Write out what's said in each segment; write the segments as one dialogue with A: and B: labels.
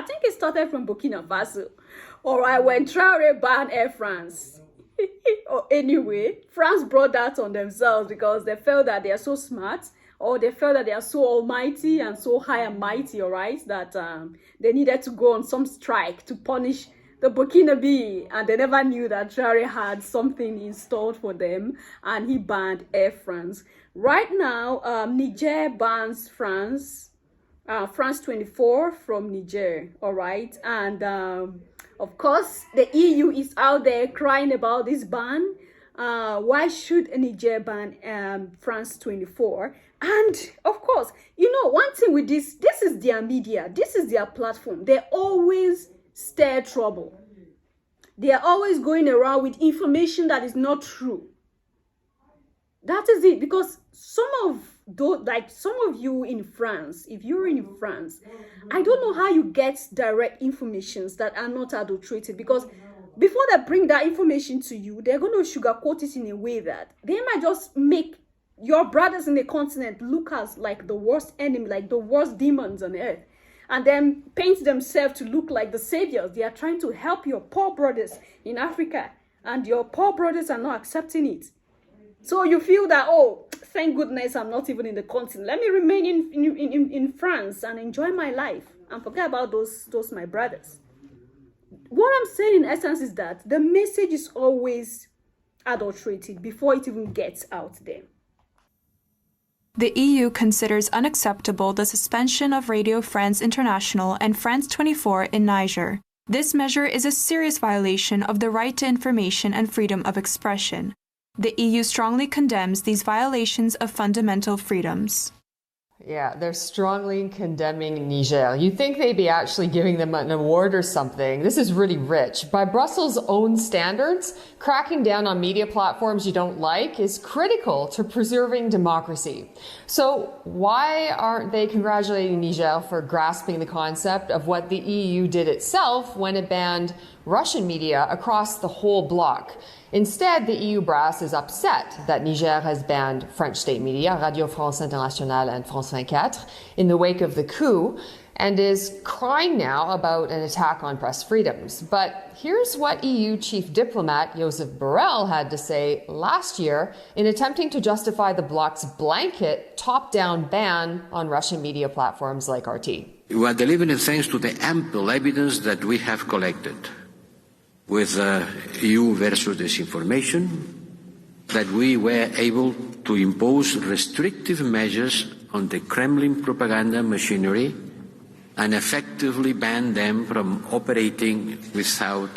A: think it started from Burkina Faso. All right, when Traore banned Air France. Or anyway, France brought that on themselves because they felt that they are so smart, or they felt that they are so almighty and so high and mighty, all right, that they needed to go on some strike to punish the Burkinabe, and they never knew that Traore had something installed for them, and he banned Air France. Right now, Niger bans France24 from Niger, all right, and of course, the EU is out there crying about this ban. Why should Niger ban France24? And of course, you know, one thing with this is their media. This is their platform. They always stir trouble. They are always going around with information that is not true. That is it. Because some of you in France, if you're in France, I don't know how you get direct informations that are not adulterated, because before they bring that information to you, they're going to sugarcoat it in a way that they might just make your brothers in the continent look as like the worst enemy, like the worst demons on earth, and then paint themselves to look like the saviors. They are trying to help your poor brothers in Africa, and your poor brothers are not accepting it. So you feel that, oh, thank goodness I'm not even in the continent. Let me remain in France and enjoy my life and forget about those my brothers. What I'm saying in essence is that the message is always adulterated before it even gets out there.
B: The EU considers unacceptable the suspension of Radio France International and France24 in Niger. This measure is a serious violation of the right to information and freedom of expression. The EU strongly condemns these violations of fundamental freedoms.
C: Yeah, they're strongly condemning Niger. You'd think they'd be actually giving them an award or something. This is really rich. By Brussels' own standards, cracking down on media platforms you don't like is critical to preserving democracy. So why aren't they congratulating Niger for grasping the concept of what the EU did itself when it banned Russian media across the whole bloc? Instead, the EU brass is upset that Niger has banned French state media, Radio France Internationale and France24, in the wake of the coup, and is crying now about an attack on press freedoms. But here's what EU chief diplomat Joseph Borrell had to say last year in attempting to justify the bloc's blanket top-down ban on Russian media platforms like RT.
D: We are delivering thanks to the ample evidence that we have collected with EU versus disinformation, that we were able to impose restrictive measures on the Kremlin propaganda machinery and effectively ban them from operating within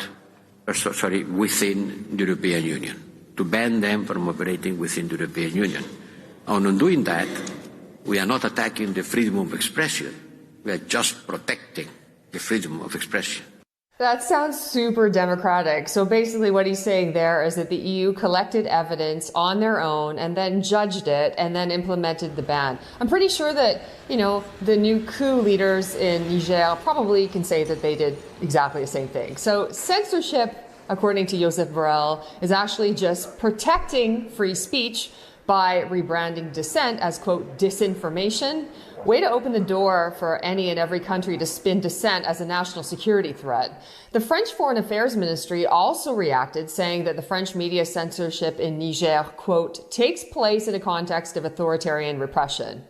D: the European Union, to ban them from operating within the European Union. And on doing that, we are not attacking the freedom of expression, we are just protecting the freedom of expression.
C: That sounds super democratic. So basically what he's saying there is that the EU collected evidence on their own and then judged it and then implemented the ban. I'm pretty sure that, you know, the new coup leaders in Niger probably can say that they did exactly the same thing. So censorship, according to Joseph Borrell, is actually just protecting free speech by rebranding dissent as, quote, disinformation. Way to open the door for any and every country to spin dissent as a national security threat. The French Foreign Affairs Ministry also reacted, saying that the French media censorship in Niger, quote, takes place in a context of authoritarian repression.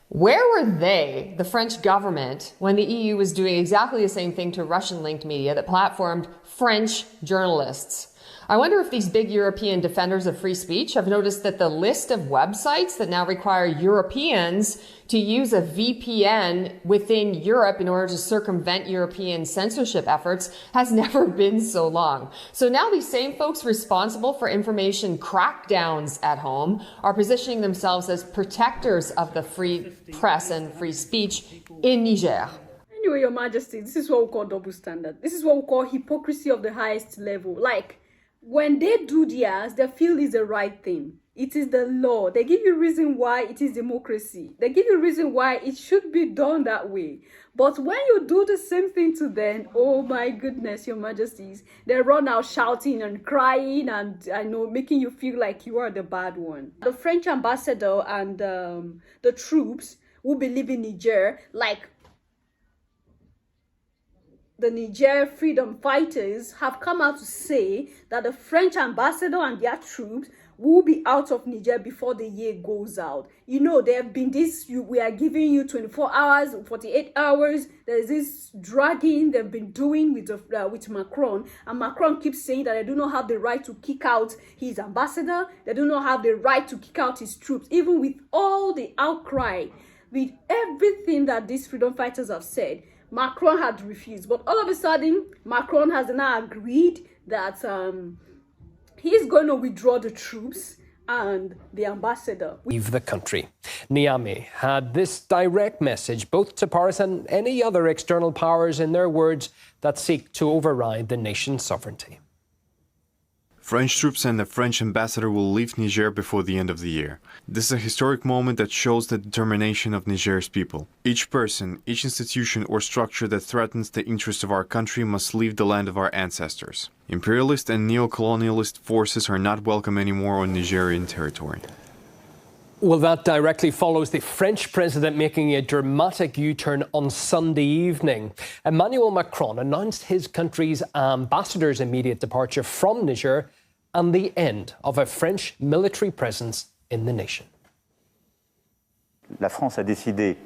C: Where were they, the French government, when the EU was doing exactly the same thing to Russian-linked media that platformed French journalists? I wonder if these big European defenders of free speech have noticed that the list of websites that now require Europeans to use a VPN within Europe in order to circumvent European censorship efforts has never been so long. So now these same folks responsible for information crackdowns at home are positioning themselves as protectors of the free press and free speech in Niger.
A: Anyway, Your Majesty, this is what we call double standard. This is what we call hypocrisy of the highest level. Like, when they do theirs, they feel is the right thing. It is the law. They give you reason why it is democracy. They give you reason why it should be done that way. But when you do the same thing to them, oh my goodness, Your Majesties, they run out shouting and crying and, I know, making you feel like you are the bad one. The French ambassador and the troops will be leaving Niger, like, the Niger freedom fighters have come out to say that the French ambassador and their troops will be out of Niger before the year goes out. You know, there have been this, we are giving you 24 hours, 48 hours. There's this dragging they've been doing with Macron. And Macron keeps saying that they do not have the right to kick out his ambassador. They do not have the right to kick out his troops. Even with all the outcry, with everything that these freedom fighters have said, Macron had refused. But all of a sudden, Macron has now agreed that he's going to withdraw the troops and the ambassador.
E: Leave the country. Niamey had this direct message both to Paris and any other external powers, in their words, that seek to override the nation's sovereignty.
F: French troops and the French ambassador will leave Niger before the end of the year. This is a historic moment that shows the determination of Niger's people. Each person, each institution or structure that threatens the interests of our country must leave the land of our ancestors. Imperialist and neo-colonialist forces are not welcome anymore on Nigerian territory.
E: Well, that directly follows the French president making a dramatic U-turn on Sunday evening. Emmanuel Macron announced his country's ambassador's immediate departure from Niger and the end of a French military presence in the nation.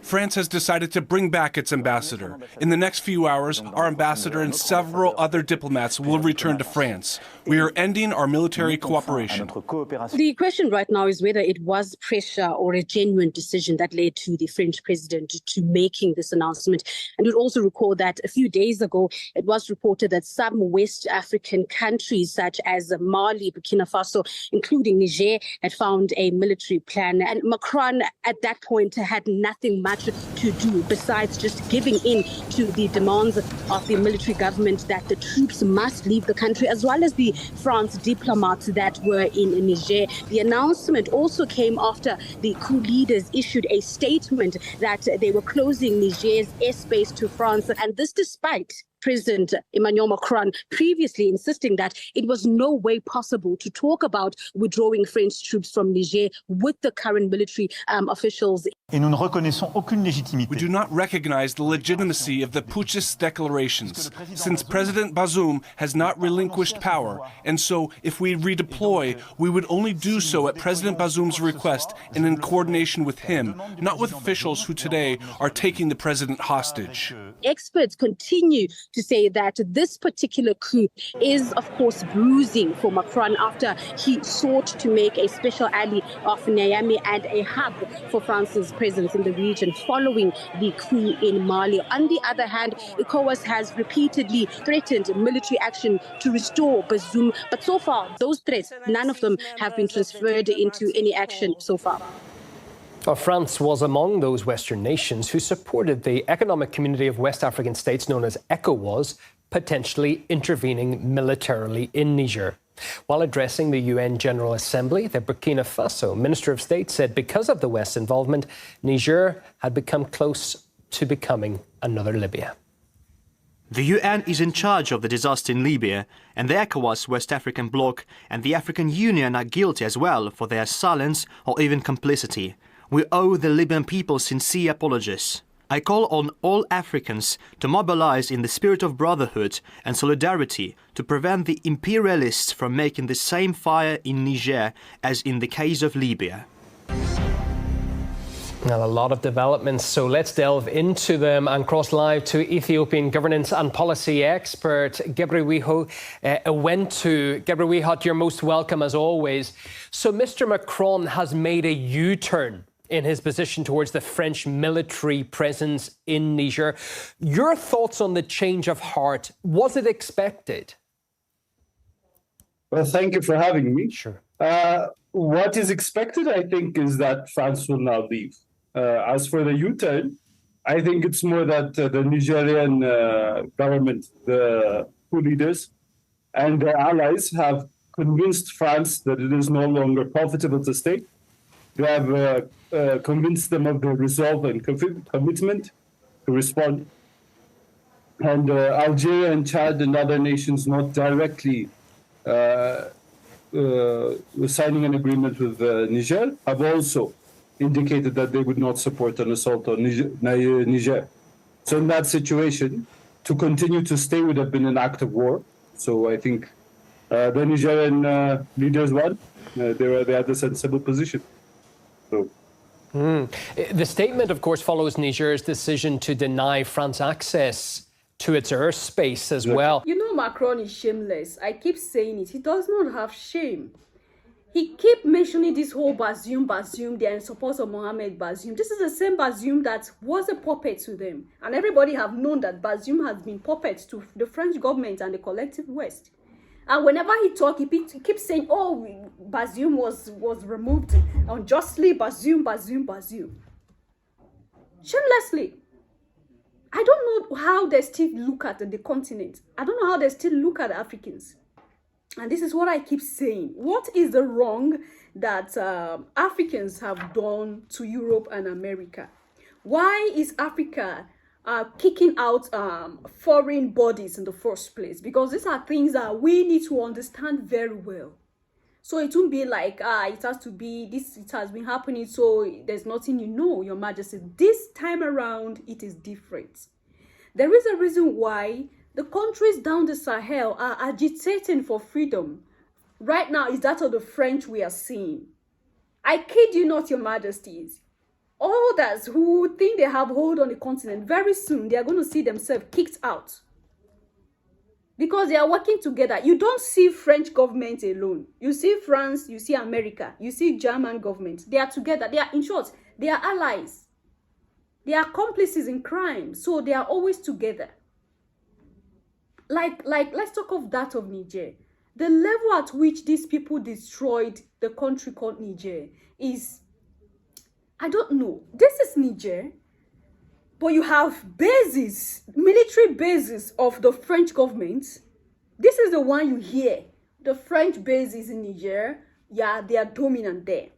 G: France has decided to bring back its ambassador. In the next few hours, our ambassador and several other diplomats will return to France. We are ending our military cooperation.
H: The question right now is whether it was pressure or a genuine decision that led to the French president to making this announcement. And we'd also recall that a few days ago, it was reported that some West African countries, such as Mali, Burkina Faso, including Niger, had found a military plan. And Macron, at that point, had nothing much to do besides just giving in to the demands of the military government that the troops must leave the country, as well as the France diplomats that were in Niger. The announcement also came after the coup leaders issued a statement that they were closing Niger's airspace to France, and this despite President Emmanuel Macron previously insisting that it was no way possible to talk about withdrawing French troops from Niger with the current military officials.
G: We do not recognize the legitimacy of the putschist declarations, since President Bazoum has not relinquished power, and so if we redeploy, we would only do so at President Bazoum's request and in coordination with him, not with officials who today are taking the president hostage.
H: Experts continue to say that this particular coup is, of course, bruising for Macron after he sought to make a special ally of Niamey and a hub for France's presence in the region following the coup in Mali. On the other hand, ECOWAS has repeatedly threatened military action to restore Bazoum, but so far, those threats, none of them have been transferred into any action so far.
E: France was among those Western nations who supported the Economic Community of West African States known as ECOWAS, potentially intervening militarily in Niger. While addressing the UN General Assembly, the Burkina Faso Minister of State said because of the West's involvement, Niger had become close to becoming another Libya.
I: The UN is in charge of the disaster in Libya, and the ECOWAS West African bloc and the African Union are guilty as well for their silence or even complicity. We owe the Libyan people sincere apologies. I call on all Africans to mobilize in the spirit of brotherhood and solidarity to prevent the imperialists from making the same fire in Niger as in the case of Libya.
E: Now, a lot of developments, so let's delve into them and cross live to Ethiopian governance and policy expert Gebrewiho Ewentu. Gebrewiho, you're most welcome as always. So Mr. Macron has made a U-turn in his position towards the French military presence in Niger. Your thoughts on the change of heart? Was it expected?
J: Well, thank you for having me.
E: Sure.
J: What is expected, I think, is that France will now leave. As for the U-turn, I think it's more that the Nigerian government, the coup leaders, and their allies have convinced France that it is no longer profitable to stay. They have convinced them of their resolve and commitment to respond. And Algeria and Chad and other nations not directly signing an agreement with Niger have also indicated that they would not support an assault on Niger. So in that situation, to continue to stay would have been an act of war. So I think the Nigerian leaders won. They had a sensible position. So.
E: The statement, of course, follows Niger's decision to deny France access to its airspace as well.
A: You know, Macron is shameless. I keep saying it. He does not have shame. He keep mentioning this whole Bazoum, they are in support of Mohamed Bazoum. This is the same Bazoum that was a puppet to them. And everybody have known that Bazoum has been puppet to the French government and the collective West. And whenever he talks, he keeps saying, oh, Bazoum was removed unjustly, Bazoum. Shamelessly. I don't know how they still look at the continent. I don't know how they still look at Africans. And this is what I keep saying. What is the wrong that Africans have done to Europe and America? Why is Africa kicking out foreign bodies in the first place? Because these are things that we need to understand very well. So it won't be like, it has to be this, it has been happening, so there's nothing you know, Your Majesty. This time around, it is different. There is a reason why the countries down the Sahel are agitating for freedom. Right now, is that of the French we are seeing. I kid you not, Your Majesties. Others who think they have hold on the continent, very soon they are going to see themselves kicked out. Because they are working together. You don't see French government alone. You see France, you see America, you see German government. They are together. They are, in short, they are allies. They are accomplices in crime. So they are always together. Like let's talk of that of Niger. The level at which these people destroyed the country called Niger is, I don't know. This is Niger. But you have bases, military bases of the French government. This is the one you hear. The French bases in Niger, yeah, they are dominant there.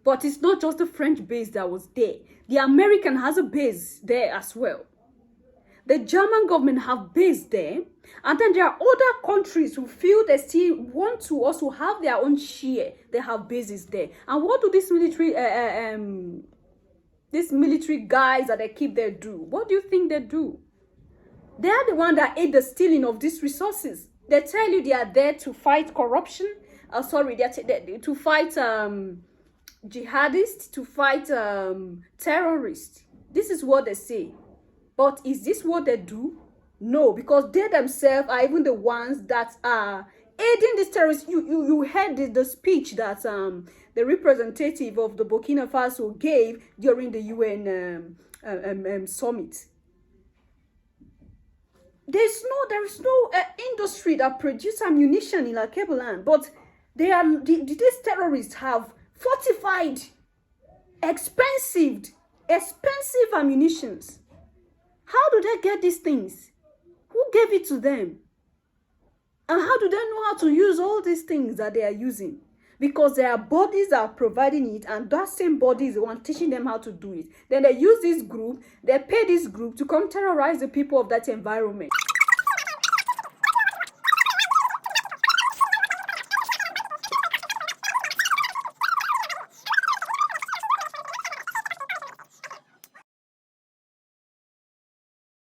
A: But it's not just the French base that was there. The American has a base there as well. The German government have base there. And then there are other countries who feel they still want to also have their own share. They have bases there. And what do these military guys that they keep there do? What do you think they do? They are the one that aid the stealing of these resources. They tell you they are there to fight corruption. To fight jihadists, to fight terrorists. This is what they say. But is this what they do? No, because they themselves are even the ones that are aiding these terrorists. You heard the speech that the representative of the Burkina Faso gave during the UN summit. There is no industry that produces ammunition in Akebuland, but these terrorists have fortified, expensive ammunitions. How do they get these things? Who gave it to them? And how do they know how to use all these things that they are using? Because there are bodies that are providing it, and that same body is the one teaching them how to do it. Then they use this group, they pay this group to come terrorize the people of that environment.